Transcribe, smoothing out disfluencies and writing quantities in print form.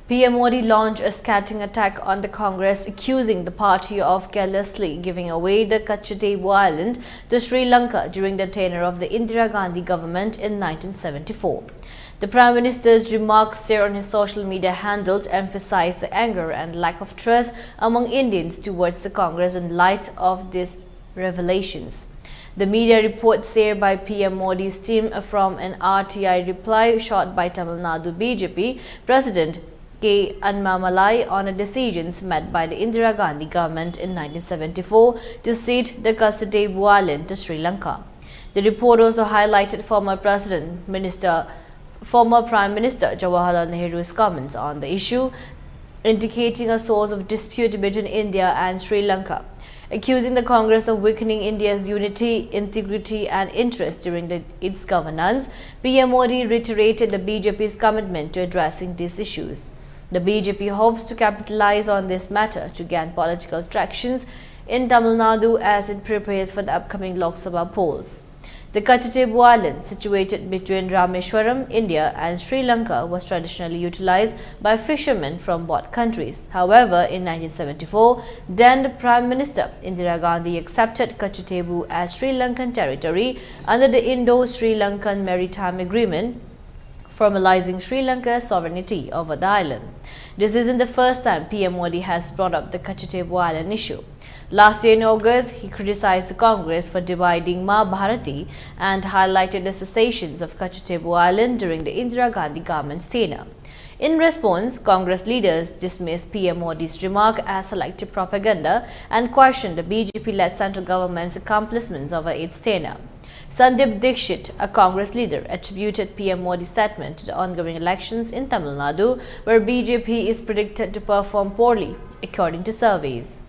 PM Modi launched a scathing attack on the Congress, accusing the party of carelessly giving away the Katchatheevu island to Sri Lanka during the tenure of the Indira Gandhi government in 1974. The Prime Minister's remarks shared on his social media handles emphasized the anger and lack of trust among Indians towards the Congress in light of these revelations. The media reports shared by PM Modi's team from an RTI reply shot by Tamil Nadu BJP President K. Annamalai on a decisions made by the Indira Gandhi government in 1974 to cede the Katchatheevu island to Sri Lanka. The report also highlighted former Prime Minister Jawaharlal Nehru's comments on the issue, indicating a source of dispute between India and Sri Lanka. Accusing the Congress of weakening India's unity, integrity and interest during its governance, PM Modi reiterated the BJP's commitment to addressing these issues. The BJP hopes to capitalize on this matter to gain political traction in Tamil Nadu as it prepares for the upcoming Lok Sabha polls. The Katchatheevu island, situated between Rameswaram, India and Sri Lanka, was traditionally utilized by fishermen from both countries. However, in 1974, then Prime Minister Indira Gandhi accepted Katchatheevu as Sri Lankan territory under the Indo-Sri Lankan Maritime Agreement, formalizing Sri Lanka's sovereignty over the island. This isn't the first time PM Modi has brought up the Katchatheevu island issue. Last year in August, he criticized the Congress for dividing Ma Bharati and highlighted the cessations of Katchatheevu island during the Indira Gandhi government's tenure. In response, Congress leaders dismissed PM Modi's remark as selective propaganda and questioned the BJP-led central government's accomplishments over its tenure. Sandeep Dixit, a Congress leader, attributed PM Modi's statement to the ongoing elections in Tamil Nadu, where BJP is predicted to perform poorly, according to surveys.